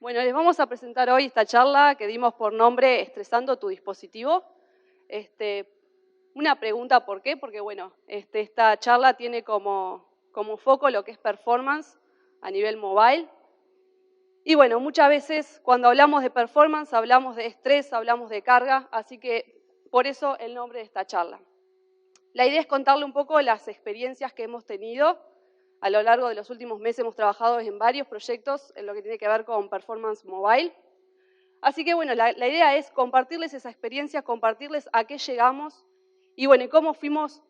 Bueno, les vamos a presentar hoy esta charla que dimos por nombre Estresando tu dispositivo. Una pregunta, ¿por qué? Porque bueno, esta charla tiene como foco lo que es performance a nivel mobile. Y bueno, muchas veces cuando hablamos de performance hablamos de estrés, hablamos de carga, así que por eso el nombre de esta charla. La idea es contarle un poco las experiencias que hemos tenido. A lo largo de los últimos meses hemos trabajado en varios proyectos en lo que tiene que ver con performance mobile. Así que bueno, la idea es compartirles esa experiencia, compartirles a qué llegamos y bueno, cómo fuimos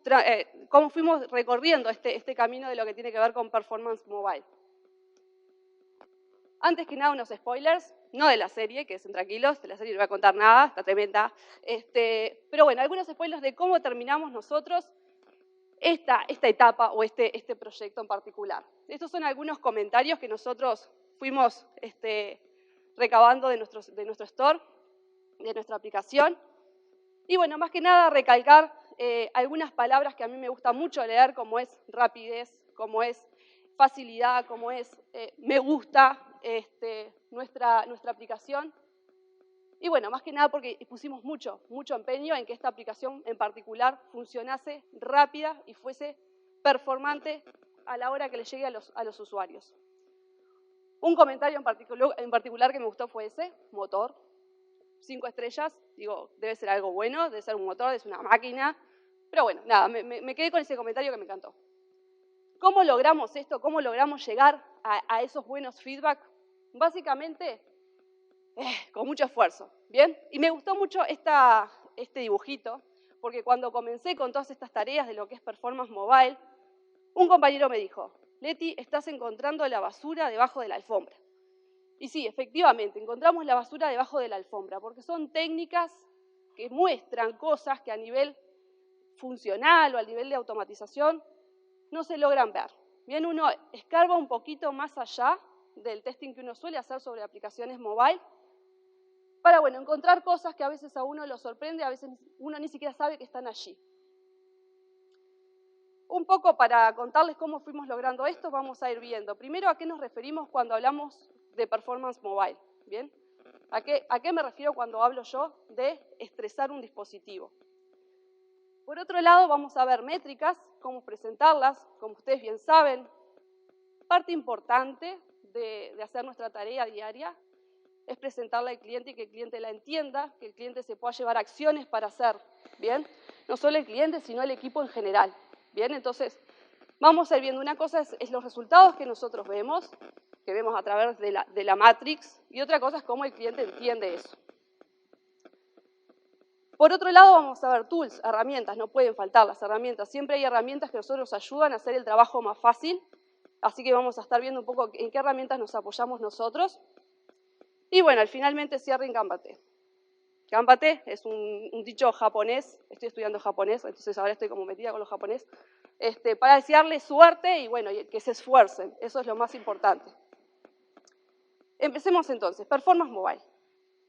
recorriendo este camino de lo que tiene que ver con performance mobile. Antes que nada, unos spoilers, no de la serie, que estén tranquilos, de la serie no voy a contar nada, está tremenda. Pero bueno, algunos spoilers de cómo terminamos nosotros esta etapa o este proyecto en particular. Estos son algunos comentarios que nosotros fuimos recabando de nuestro store, de nuestra aplicación. Y bueno, más que nada recalcar algunas palabras que a mí me gusta mucho leer, como es rapidez, como es facilidad, como es me gusta nuestra aplicación. Y bueno, más que nada porque pusimos mucho empeño en que esta aplicación en particular funcionase rápida y fuese performante a la hora que le llegue a los usuarios. Un comentario en particular que me gustó fue ese, motor, 5 estrellas, digo, debe ser algo bueno, debe ser un motor, debe ser una máquina, pero bueno, nada, me quedé con ese comentario que me encantó. ¿Cómo logramos esto? ¿Cómo logramos llegar a esos buenos feedback? Básicamente, con mucho esfuerzo, ¿bien? Y me gustó mucho este dibujito, porque cuando comencé con todas estas tareas de lo que es performance mobile, un compañero me dijo, Leti, estás encontrando la basura debajo de la alfombra. Y sí, efectivamente, encontramos la basura debajo de la alfombra, porque son técnicas que muestran cosas que a nivel funcional o a nivel de automatización no se logran ver. Bien, uno escarba un poquito más allá del testing que uno suele hacer sobre aplicaciones mobile, para bueno, encontrar cosas que a veces a uno lo sorprende, a veces uno ni siquiera sabe que están allí. Un poco para contarles cómo fuimos logrando esto, vamos a ir viendo. Primero, ¿a qué nos referimos cuando hablamos de performance mobile? ¿Bien? ¿A qué me refiero cuando hablo yo de estresar un dispositivo? Por otro lado, vamos a ver métricas, cómo presentarlas, como ustedes bien saben. Parte importante de hacer nuestra tarea diaria es presentarla al cliente y que el cliente la entienda, que el cliente se pueda llevar acciones para hacer, ¿bien? No solo el cliente, sino el equipo en general, ¿bien? Entonces, vamos a ir viendo una cosa, es los resultados que nosotros vemos, que vemos a través de la matrix, y otra cosa es cómo el cliente entiende eso. Por otro lado, vamos a ver tools, herramientas, no pueden faltar las herramientas. Siempre hay herramientas que nosotros nos ayudan a hacer el trabajo más fácil, así que vamos a estar viendo un poco en qué herramientas nos apoyamos nosotros. Y bueno, finalmente cierre en Ganbate. Ganbate es un dicho japonés, estoy estudiando japonés, entonces ahora estoy como metida con los japonés, para desearles suerte y bueno, que se esfuercen, eso es lo más importante. Empecemos entonces, performance mobile.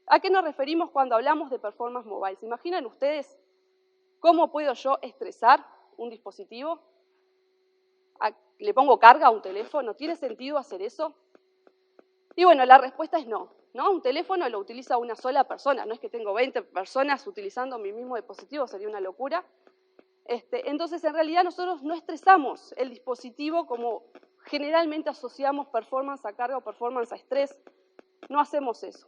¿A qué nos referimos cuando hablamos de performance mobile? ¿Se imaginan ustedes cómo puedo yo estresar un dispositivo? ¿Le pongo carga a un teléfono? ¿Tiene sentido hacer eso? Y bueno, la respuesta es no. Un teléfono lo utiliza una sola persona, no es que tengo 20 personas utilizando mi mismo dispositivo, sería una locura. Entonces, en realidad, nosotros no estresamos el dispositivo como generalmente asociamos performance a carga o performance a estrés. No hacemos eso.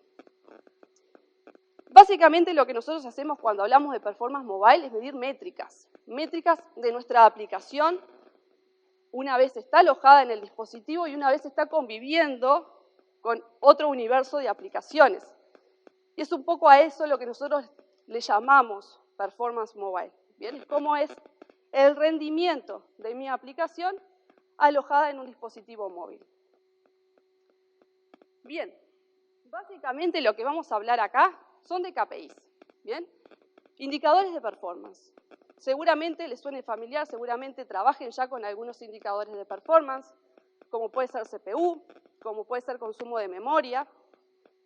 Básicamente, lo que nosotros hacemos cuando hablamos de performance mobile es medir métricas. Métricas de nuestra aplicación, una vez está alojada en el dispositivo y una vez está conviviendo con otro universo de aplicaciones. Y es un poco a eso lo que nosotros le llamamos performance mobile. ¿Bien? ¿Cómo es el rendimiento de mi aplicación alojada en un dispositivo móvil? Bien, básicamente lo que vamos a hablar acá son de KPIs. ¿Bien? Indicadores de performance. Seguramente les suene familiar, seguramente trabajen ya con algunos indicadores de performance, como puede ser CPU, como puede ser consumo de memoria,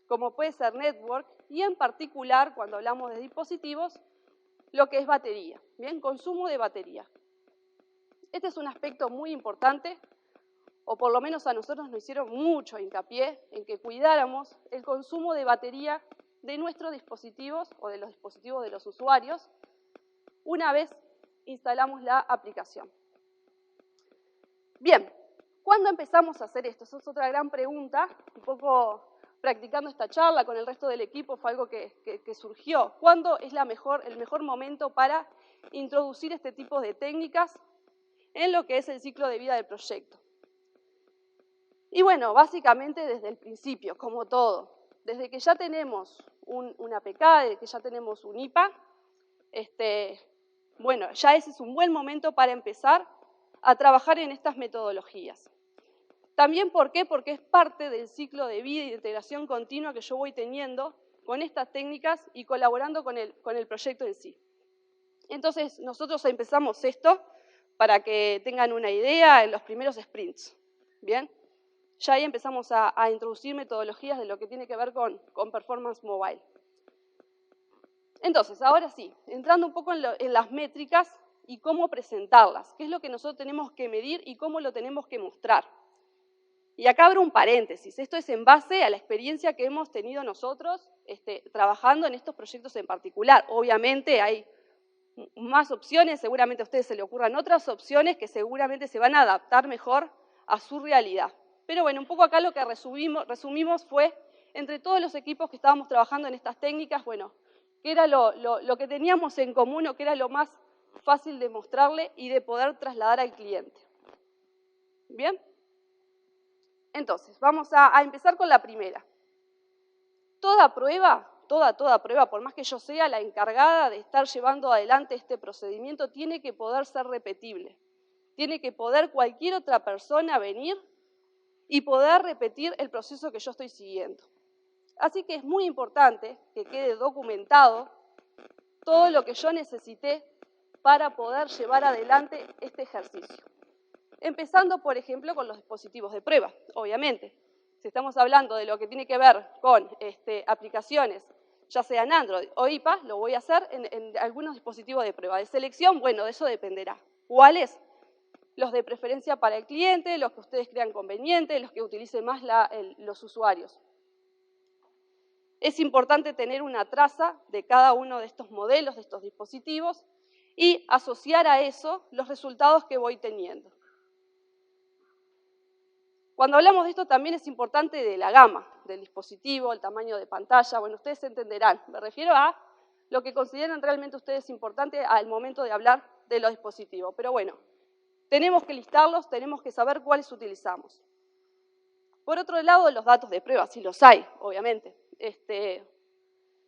como puede ser network, y en particular, cuando hablamos de dispositivos, lo que es batería, ¿bien? Consumo de batería. Este es un aspecto muy importante. o por lo menos a nosotros nos hicieron mucho hincapié en que cuidáramos el consumo de batería de nuestros dispositivos o de los dispositivos de los usuarios una vez instalamos la aplicación. Bien, ¿cuándo empezamos a hacer esto? Esa es otra gran pregunta, un poco practicando esta charla con el resto del equipo fue algo que surgió. ¿Cuándo es el mejor momento para introducir este tipo de técnicas en lo que es el ciclo de vida del proyecto? Y bueno, básicamente desde el principio, como todo. Desde que ya tenemos un APK, desde que ya tenemos un IPA, bueno, ya ese es un buen momento para empezar a trabajar en estas metodologías. También, ¿por qué? Porque es parte del ciclo de vida y de integración continua que yo voy teniendo con estas técnicas y colaborando con el proyecto en sí. Entonces, nosotros empezamos esto para que tengan una idea en los primeros sprints, ¿bien? Ya ahí empezamos a introducir metodologías de lo que tiene que ver con performance mobile. Entonces, ahora sí, entrando un poco en las métricas y cómo presentarlas, qué es lo que nosotros tenemos que medir y cómo lo tenemos que mostrar. Y acá abro un paréntesis, esto es en base a la experiencia que hemos tenido nosotros trabajando en estos proyectos en particular. Obviamente hay más opciones, seguramente a ustedes se les ocurran otras opciones que seguramente se van a adaptar mejor a su realidad. Pero bueno, un poco acá lo que resumimos fue, entre todos los equipos que estábamos trabajando en estas técnicas, bueno, qué era lo que teníamos en común o qué era lo más fácil de mostrarle y de poder trasladar al cliente. ¿Bien? Entonces, vamos a empezar con la primera. Toda prueba, por más que yo sea la encargada de estar llevando adelante este procedimiento, tiene que poder ser repetible. Tiene que poder cualquier otra persona venir y poder repetir el proceso que yo estoy siguiendo. Así que es muy importante que quede documentado todo lo que yo necesité para poder llevar adelante este ejercicio. Empezando, por ejemplo, con los dispositivos de prueba, obviamente. Si estamos hablando de lo que tiene que ver con aplicaciones, ya sean Android o IPA, lo voy a hacer en algunos dispositivos de prueba. De selección, bueno, de eso dependerá. ¿Cuáles? Los de preferencia para el cliente, los que ustedes crean convenientes, los que utilicen más los usuarios. Es importante tener una traza de cada uno de estos modelos, de estos dispositivos, y asociar a eso los resultados que voy teniendo. Cuando hablamos de esto también es importante de la gama del dispositivo, el tamaño de pantalla, bueno, ustedes entenderán. Me refiero a lo que consideran realmente ustedes importante al momento de hablar de los dispositivos. Pero bueno, tenemos que listarlos, tenemos que saber cuáles utilizamos. Por otro lado, los datos de prueba, si los hay, obviamente.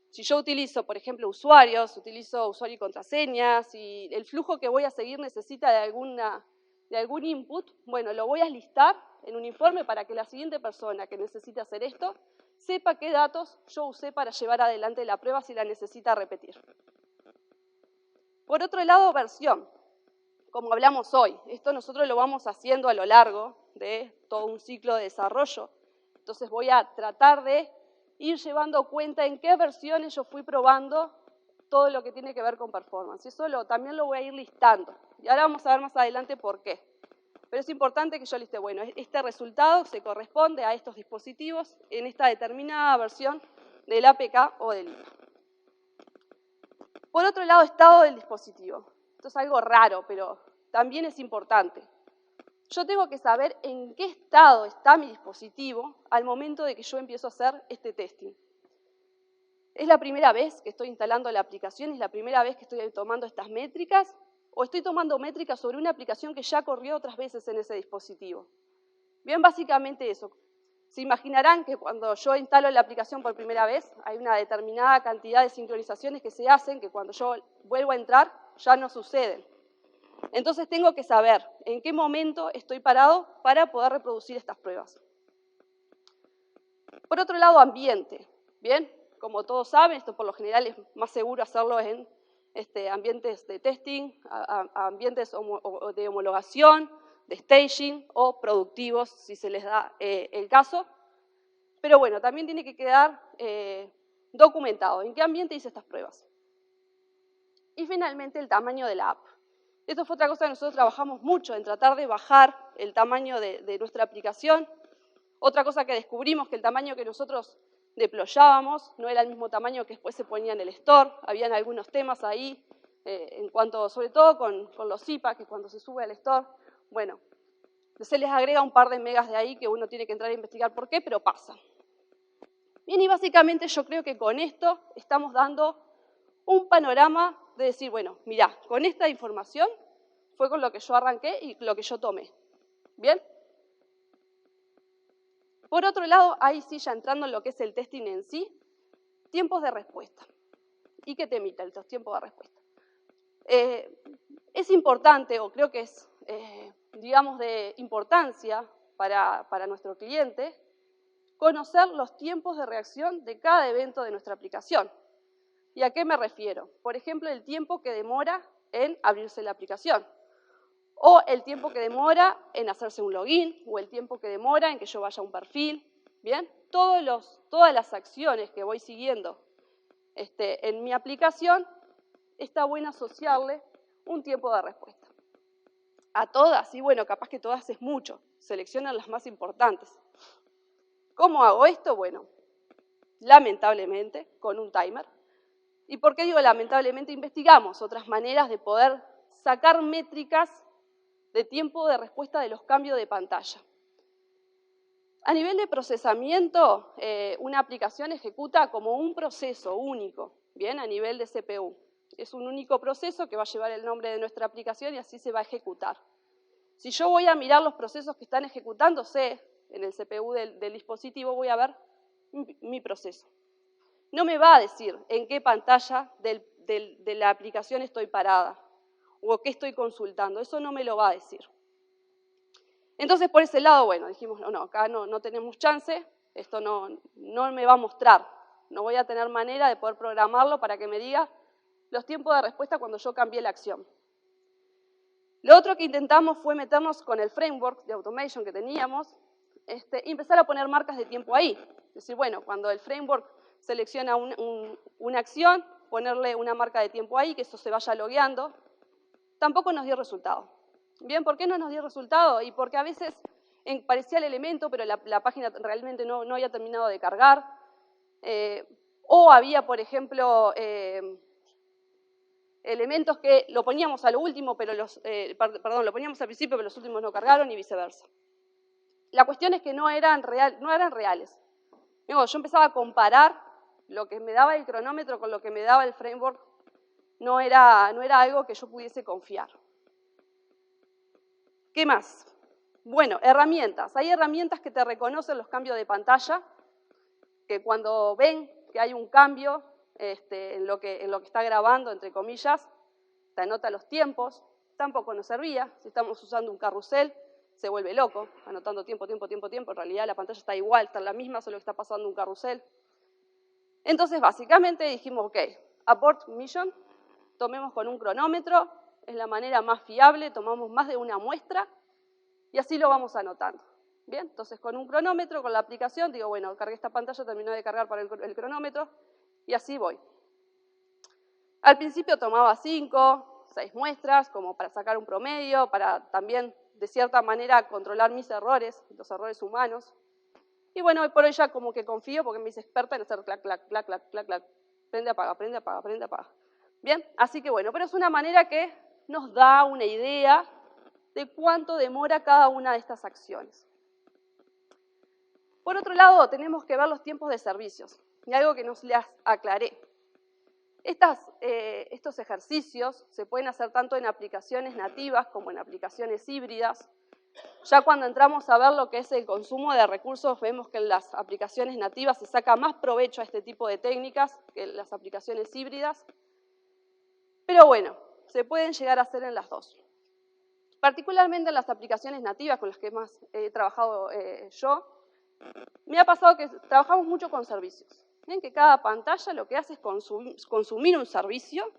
Si yo utilizo, por ejemplo, usuarios, utilizo usuario y contraseña, si el flujo que voy a seguir necesita de algún input, bueno, lo voy a listar en un informe para que la siguiente persona que necesite hacer esto sepa qué datos yo usé para llevar adelante la prueba si la necesita repetir. Por otro lado, versión. Como hablamos hoy, esto nosotros lo vamos haciendo a lo largo de todo un ciclo de desarrollo. Entonces voy a tratar de ir llevando cuenta en qué versiones yo fui probando todo lo que tiene que ver con performance. Eso también lo voy a ir listando. Y ahora vamos a ver más adelante por qué. Pero es importante que yo liste, bueno, este resultado se corresponde a estos dispositivos en esta determinada versión del APK o del IPA. Por otro lado, estado del dispositivo. Esto es algo raro, pero también es importante. Yo tengo que saber en qué estado está mi dispositivo al momento de que yo empiezo a hacer este testing. ¿Es la primera vez que estoy instalando la aplicación? ¿Es la primera vez que estoy tomando estas métricas? ¿O estoy tomando métricas sobre una aplicación que ya corrió otras veces en ese dispositivo? Bien, básicamente eso. Se imaginarán que cuando yo instalo la aplicación por primera vez, hay una determinada cantidad de sincronizaciones que se hacen que cuando yo vuelvo a entrar ya no suceden. Entonces tengo que saber en qué momento estoy parado para poder reproducir estas pruebas. Por otro lado, ambiente. Bien, como todos saben, esto por lo general es más seguro hacerlo en ambientes de testing, ambientes de homologación, de staging o productivos, si se les da el caso. Pero bueno, también tiene que quedar documentado en qué ambiente hice estas pruebas. Y finalmente, el tamaño de la app. Esto fue otra cosa que nosotros trabajamos mucho, en tratar de bajar el tamaño de nuestra aplicación. Otra cosa que descubrimos, que el tamaño que nosotros deployábamos no era el mismo tamaño que después se ponía en el store. Habían algunos temas ahí, en cuanto, sobre todo con los IPA, que cuando se sube al store, bueno, se les agrega un par de megas de ahí que uno tiene que entrar a investigar por qué, pero pasa. Bien, y básicamente yo creo que con esto estamos dando un panorama de decir, bueno, mirá, con esta información fue con lo que yo arranqué y lo que yo tomé. ¿Bien? Por otro lado, ahí sí, ya entrando en lo que es el testing en sí, tiempos de respuesta. ¿Y qué temita estos tiempos de respuesta? Es importante, o creo que es, digamos, de importancia para nuestro cliente, conocer los tiempos de reacción de cada evento de nuestra aplicación. ¿Y a qué me refiero? Por ejemplo, el tiempo que demora en abrirse la aplicación, o el tiempo que demora en hacerse un login, o el tiempo que demora en que yo vaya a un perfil. ¿Bien? Todas las acciones que voy siguiendo en mi aplicación, está bueno asociarle un tiempo de respuesta. A todas, y bueno, capaz que todas es mucho, seleccionan las más importantes. ¿Cómo hago esto? Bueno, lamentablemente, con un timer. ¿Y por qué digo lamentablemente? Investigamos otras maneras de poder sacar métricas de tiempo de respuesta de los cambios de pantalla. A nivel de procesamiento, una aplicación ejecuta como un proceso único, ¿bien? A nivel de CPU. Es un único proceso que va a llevar el nombre de nuestra aplicación y así se va a ejecutar. Si yo voy a mirar los procesos que están ejecutándose en el CPU del dispositivo, voy a ver mi proceso. No me va a decir en qué pantalla de la aplicación estoy parada o qué estoy consultando. Eso no me lo va a decir. Entonces, por ese lado, bueno, dijimos, no, acá no tenemos chance, esto no me va a mostrar. No voy a tener manera de poder programarlo para que me diga los tiempos de respuesta cuando yo cambié la acción. Lo otro que intentamos fue meternos con el framework de automation que teníamos y empezar a poner marcas de tiempo ahí. Es decir, bueno, cuando el framework selecciona una acción, ponerle una marca de tiempo ahí, que eso se vaya logueando. Tampoco nos dio resultado. Bien, ¿por qué no nos dio resultado? Y porque a veces parecía el elemento, pero la página realmente no había terminado de cargar. O había, por ejemplo, elementos que lo poníamos a lo último, pero lo poníamos al principio, pero los últimos no cargaron y viceversa. La cuestión es que no eran reales. Digo, yo empezaba a comparar lo que me daba el cronómetro con lo que me daba el framework. No era algo que yo pudiese confiar. ¿Qué más? Bueno, herramientas. Hay herramientas que te reconocen los cambios de pantalla, que cuando ven que hay un cambio en lo que está grabando, entre comillas, te anota los tiempos. Tampoco nos servía. Si estamos usando un carrusel, se vuelve loco, anotando tiempo. En realidad la pantalla está igual, está en la misma, solo que está pasando un carrusel. Entonces, básicamente dijimos, ok, abort mission, tomemos con un cronómetro, es la manera más fiable, tomamos más de una muestra y así lo vamos anotando. Bien, entonces con un cronómetro, con la aplicación, digo, bueno, cargué esta pantalla, terminó de cargar para el cronómetro y así voy. Al principio tomaba 5, 6 muestras, como para sacar un promedio, para también, de cierta manera, controlar mis errores, los errores humanos. Y bueno, hoy por hoy ya como que confío porque me hice experta en hacer clac, clac, clac, clac, clac, clac. Prende, apaga, prende, apaga, prende, apaga. Bien, así que bueno, pero es una manera que nos da una idea de cuánto demora cada una de estas acciones. Por otro lado, tenemos que ver los tiempos de servicios. Y algo que no les aclaré. Estos ejercicios se pueden hacer tanto en aplicaciones nativas como en aplicaciones híbridas. Ya cuando entramos a ver lo que es el consumo de recursos, vemos que en las aplicaciones nativas se saca más provecho a este tipo de técnicas que en las aplicaciones híbridas. Pero bueno, se pueden llegar a hacer en las dos. Particularmente en las aplicaciones nativas con las que más he trabajado yo, me ha pasado que trabajamos mucho con servicios. ¿Ven? Que cada pantalla lo que hace es consumir un servicio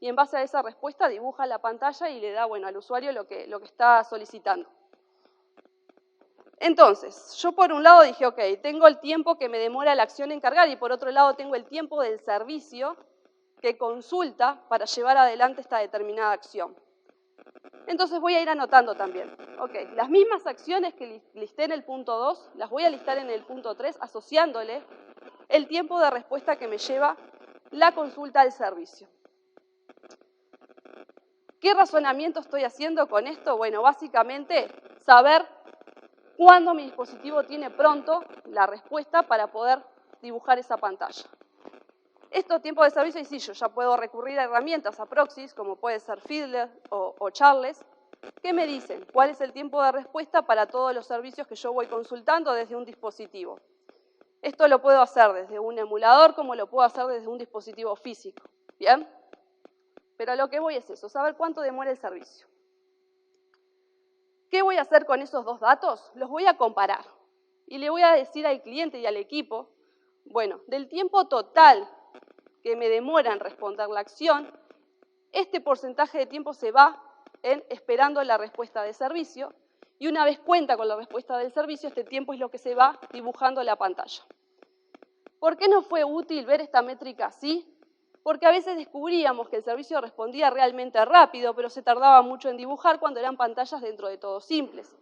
y en base a esa respuesta dibuja la pantalla y le da, bueno, al usuario lo que está solicitando. Entonces, yo por un lado dije, ok, tengo el tiempo que me demora la acción en cargar y por otro lado tengo el tiempo del servicio que consulta para llevar adelante esta determinada acción. Entonces voy a ir anotando también. Ok, las mismas acciones que listé en el punto 2, las voy a listar en el punto 3, asociándole el tiempo de respuesta que me lleva la consulta al servicio. ¿Qué razonamiento estoy haciendo con esto? Bueno, básicamente saber cuándo mi dispositivo tiene pronto la respuesta para poder dibujar esa pantalla. Estos tiempos de servicio, y sí, yo ya puedo recurrir a herramientas, a proxies, como puede ser Fiddler o Charles, que me dicen cuál es el tiempo de respuesta para todos los servicios que yo voy consultando desde un dispositivo. Esto lo puedo hacer desde un emulador como lo puedo hacer desde un dispositivo físico. ¿Bien? Pero a lo que voy es eso, saber cuánto demora el servicio. ¿Qué voy a hacer con esos dos datos? Los voy a comparar. Y le voy a decir al cliente y al equipo, bueno, del tiempo total que me demora en responder la acción, este porcentaje de tiempo se va en esperando la respuesta de servicio, y una vez cuenta con la respuesta del servicio, este tiempo es lo que se va dibujando en la pantalla. ¿Por qué nos fue útil ver esta métrica así? Porque a veces descubríamos que el servicio respondía realmente rápido, pero se tardaba mucho en dibujar cuando eran pantallas dentro de todo simples.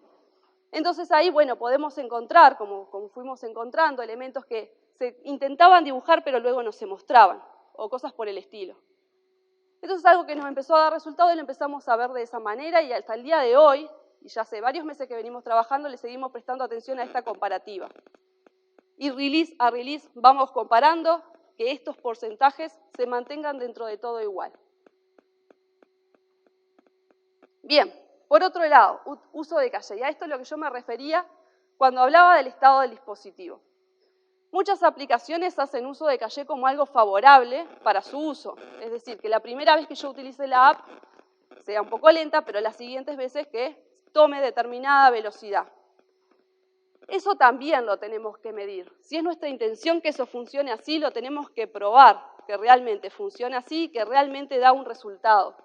Entonces ahí, bueno, podemos encontrar, como fuimos encontrando, elementos que se intentaban dibujar pero luego no se mostraban, o cosas por el estilo. Entonces algo que nos empezó a dar resultado y lo empezamos a ver de esa manera, y hasta el día de hoy, y ya hace varios meses que venimos trabajando, le seguimos prestando atención a esta comparativa. Y release a release vamos comparando que estos porcentajes se mantengan dentro de todo igual. Bien, por otro lado, uso de calle. Y a esto es lo que yo me refería cuando hablaba del estado del dispositivo. Muchas aplicaciones hacen uso de calle como algo favorable para su uso. Es decir, que la primera vez que yo utilice la app sea un poco lenta, pero las siguientes veces que tome determinada velocidad. Eso también lo tenemos que medir. Si es nuestra intención que eso funcione así, lo tenemos que probar, que realmente funciona así, que realmente da un resultado.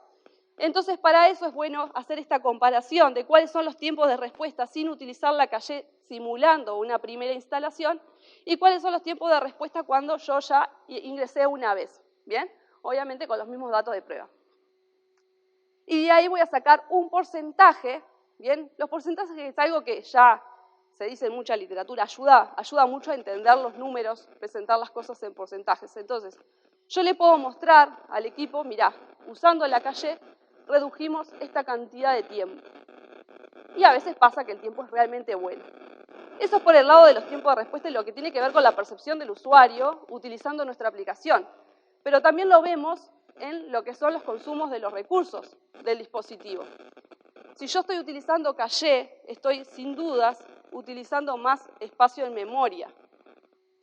Entonces, para eso es bueno hacer esta comparación de cuáles son los tiempos de respuesta sin utilizar la calle simulando una primera instalación y cuáles son los tiempos de respuesta cuando yo ya ingresé una vez. ¿Bien? Obviamente con los mismos datos de prueba. Y de ahí voy a sacar un porcentaje. ¿Bien? Los porcentajes es algo que ya se dice en mucha literatura, ayuda mucho a entender los números, presentar las cosas en porcentajes. Entonces, yo le puedo mostrar al equipo, mirá, usando la calle redujimos esta cantidad de tiempo. Y a veces pasa que el tiempo es realmente bueno. Eso es por el lado de los tiempos de respuesta y lo que tiene que ver con la percepción del usuario utilizando nuestra aplicación. Pero también lo vemos en lo que son los consumos de los recursos del dispositivo. Si yo estoy utilizando caché, estoy sin dudas utilizando más espacio en memoria.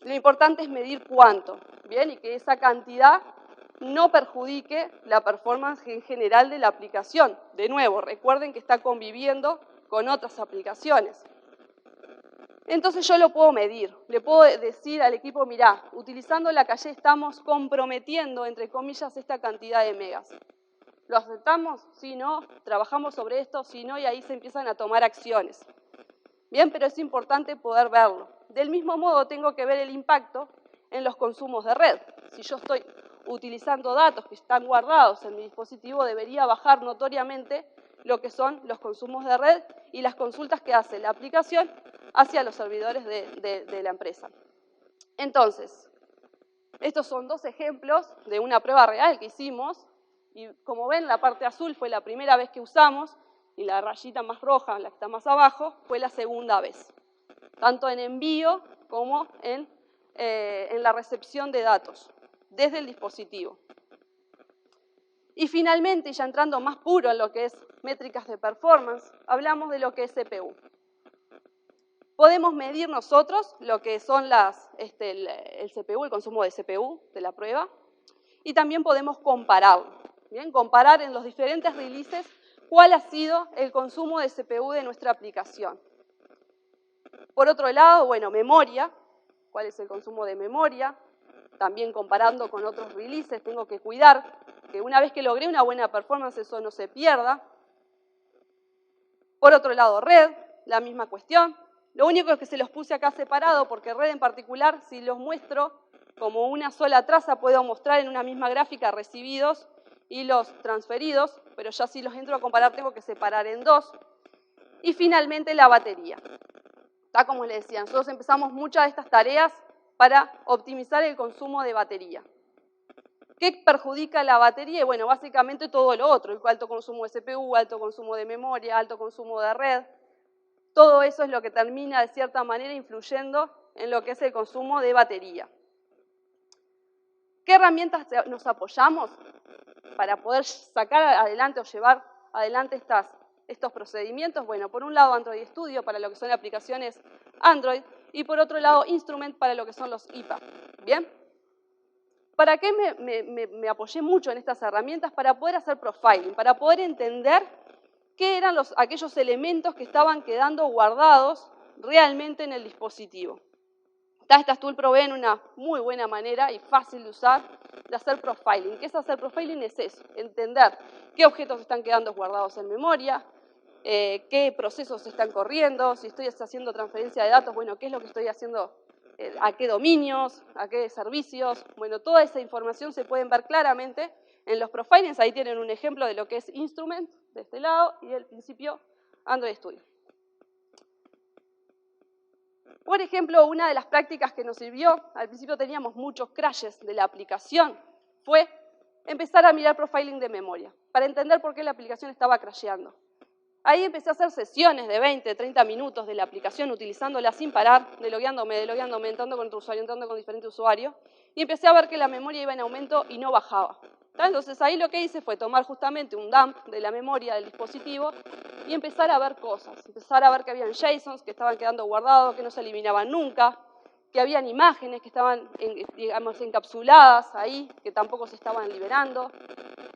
Lo importante es medir cuánto, ¿bien? Y que esa cantidad no perjudique la performance en general de la aplicación. De nuevo, recuerden que está conviviendo con otras aplicaciones. Entonces yo lo puedo medir, le puedo decir al equipo, mirá, utilizando la calle estamos comprometiendo, entre comillas, esta cantidad de megas. ¿Lo aceptamos? Si no, trabajamos sobre esto, si no, y ahí se empiezan a tomar acciones. Bien, pero es importante poder verlo. Del mismo modo, tengo que ver el impacto en los consumos de red. Si yo estoy utilizando datos que están guardados en mi dispositivo, debería bajar notoriamente lo que son los consumos de red y las consultas que hace la aplicación hacia los servidores de la empresa. Entonces, estos son dos ejemplos de una prueba real que hicimos, y como ven, la parte azul fue la primera vez que usamos, y la rayita más roja, la que está más abajo, fue la segunda vez, tanto en envío como en la recepción de datos desde el dispositivo. Y finalmente, ya entrando más puro en lo que es métricas de performance, hablamos de lo que es CPU. Podemos medir nosotros lo que son el CPU, el consumo de CPU de la prueba, y también podemos compararlo. ¿Bien? Comparar en los diferentes releases cuál ha sido el consumo de CPU de nuestra aplicación. Por otro lado, bueno, memoria, cuál es el consumo de memoria, también comparando con otros releases, tengo que cuidar que una vez que logré una buena performance eso no se pierda. Por otro lado, red, la misma cuestión. Lo único es que se los puse acá separado porque red en particular, si los muestro como una sola traza, puedo mostrar en una misma gráfica recibidos y los transferidos, pero ya si los entro a comparar tengo que separar en dos. Y finalmente la batería. Está como les decía, nosotros empezamos muchas de estas tareas para optimizar el consumo de batería. ¿Qué perjudica la batería? Y bueno, básicamente todo lo otro, el alto consumo de CPU, alto consumo de memoria, alto consumo de red. Todo eso es lo que termina de cierta manera influyendo en lo que es el consumo de batería. ¿Qué herramientas nos apoyamos para poder sacar adelante o llevar adelante estos procedimientos? Bueno, por un lado Android Studio para lo que son aplicaciones Android y por otro lado Instrument para lo que son los IPA. ¿Bien? ¿Para qué me apoyé mucho en estas herramientas? Para poder hacer profiling, para poder entender qué eran aquellos elementos que estaban quedando guardados realmente en el dispositivo. Estas tools proveen una muy buena manera y fácil de usar de hacer profiling. ¿Qué es hacer profiling? Es eso, entender qué objetos están quedando guardados en memoria, qué procesos están corriendo, si estoy haciendo transferencia de datos, bueno, qué es lo que estoy haciendo, a qué dominios, a qué servicios. Bueno, toda esa información se pueden ver claramente en los profilings. Ahí tienen un ejemplo de lo que es Instrument de este lado y del principio Android Studio. Por ejemplo, una de las prácticas que nos sirvió, al principio teníamos muchos crashes de la aplicación, fue empezar a mirar profiling de memoria, para entender por qué la aplicación estaba crasheando. Ahí empecé a hacer sesiones de 20, 30 minutos de la aplicación, utilizándola sin parar, delogueándome, entrando con otro usuario, entrando con diferente usuario, y empecé a ver que la memoria iba en aumento y no bajaba. Entonces ahí lo que hice fue tomar justamente un dump de la memoria del dispositivo y empezar a ver cosas, empezar a ver que habían JSONs que estaban quedando guardados, que no se eliminaban nunca, que habían imágenes que estaban, digamos, encapsuladas ahí, que tampoco se estaban liberando.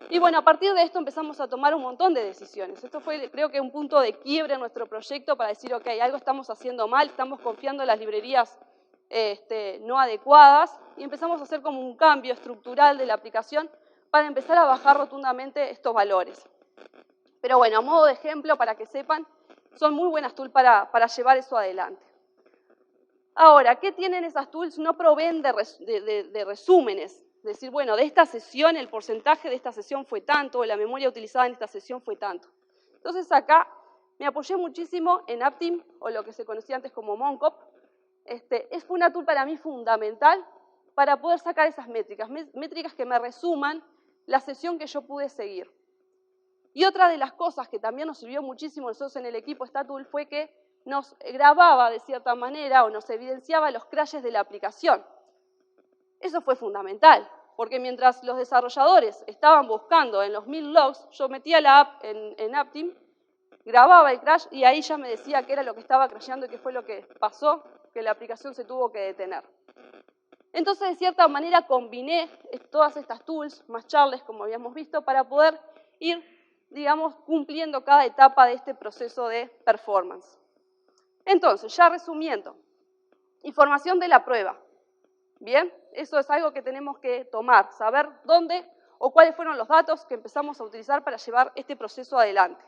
Y bueno, a partir de esto empezamos a tomar un montón de decisiones. Esto fue, creo que, un punto de quiebre en nuestro proyecto para decir, ok, algo estamos haciendo mal, estamos confiando en las librerías no adecuadas, y empezamos a hacer como un cambio estructural de la aplicación para empezar a bajar rotundamente estos valores. Pero bueno, a modo de ejemplo, para que sepan, son muy buenas tools para llevar eso adelante. Ahora, ¿qué tienen esas tools? No proveen de resúmenes. Es decir, bueno, de esta sesión, el porcentaje de esta sesión fue tanto, la memoria utilizada en esta sesión fue tanto. Entonces acá me apoyé muchísimo en Aptim, o lo que se conocía antes como Moncop. Fue una tool para mí fundamental para poder sacar esas métricas que me resuman la sesión que yo pude seguir. Y otra de las cosas que también nos sirvió muchísimo nosotros en el equipo esta tool fue que nos grababa de cierta manera o nos evidenciaba los crashes de la aplicación. Eso fue fundamental, porque mientras los desarrolladores estaban buscando en los 1000 logs, yo metía la app en Aptim, grababa el crash y ahí ya me decía qué era lo que estaba crasheando y qué fue lo que pasó, que la aplicación se tuvo que detener. Entonces, de cierta manera, combiné todas estas tools, más Charles, como habíamos visto, para poder ir, digamos, cumpliendo cada etapa de este proceso de performance. Entonces, ya resumiendo, información de la prueba. Bien, eso es algo que tenemos que tomar, saber dónde o cuáles fueron los datos que empezamos a utilizar para llevar este proceso adelante.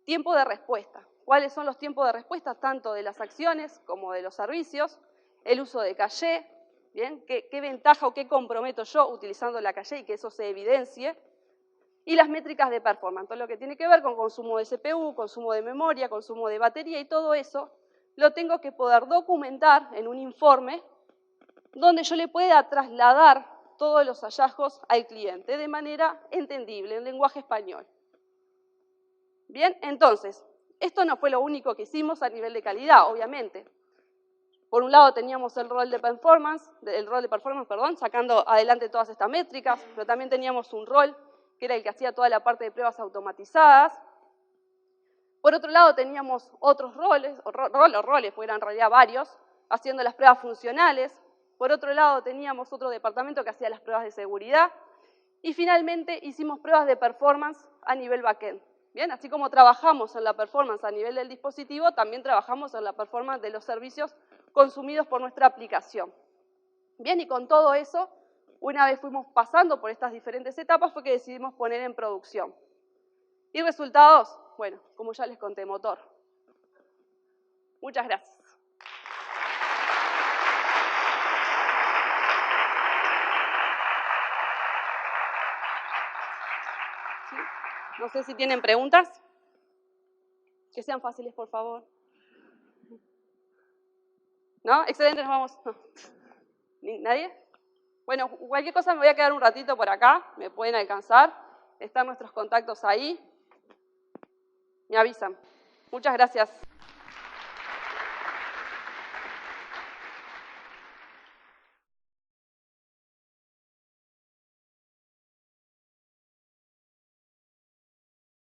Tiempo de respuesta. ¿Cuáles son los tiempos de respuesta tanto de las acciones como de los servicios? El uso de caché. ¿Bien? ¿Qué ventaja o qué comprometo yo utilizando la caché y que eso se evidencie? Y las métricas de performance, todo lo que tiene que ver con consumo de CPU, consumo de memoria, consumo de batería y todo eso lo tengo que poder documentar en un informe donde yo le pueda trasladar todos los hallazgos al cliente de manera entendible, en lenguaje español. Bien, entonces, esto no fue lo único que hicimos a nivel de calidad, obviamente. Por un lado teníamos el rol de performance, sacando adelante todas estas métricas, pero también teníamos un rol que era el que hacía toda la parte de pruebas automatizadas. Por otro lado teníamos otros roles, porque eran en realidad varios, haciendo las pruebas funcionales. Por otro lado teníamos otro departamento que hacía las pruebas de seguridad. Y finalmente hicimos pruebas de performance a nivel backend. Bien, así como trabajamos en la performance a nivel del dispositivo, también trabajamos en la performance de los servicios consumidos por nuestra aplicación. Bien, y con todo eso, una vez fuimos pasando por estas diferentes etapas, fue que decidimos poner en producción. ¿Y resultados? Bueno, como ya les conté, motor. Muchas gracias. No sé si tienen preguntas. Que sean fáciles, por favor. ¿No? Excelente, nos vamos. No. ¿Nadie? Bueno, cualquier cosa me voy a quedar un ratito por acá, me pueden alcanzar. Están nuestros contactos ahí. Me avisan. Muchas gracias.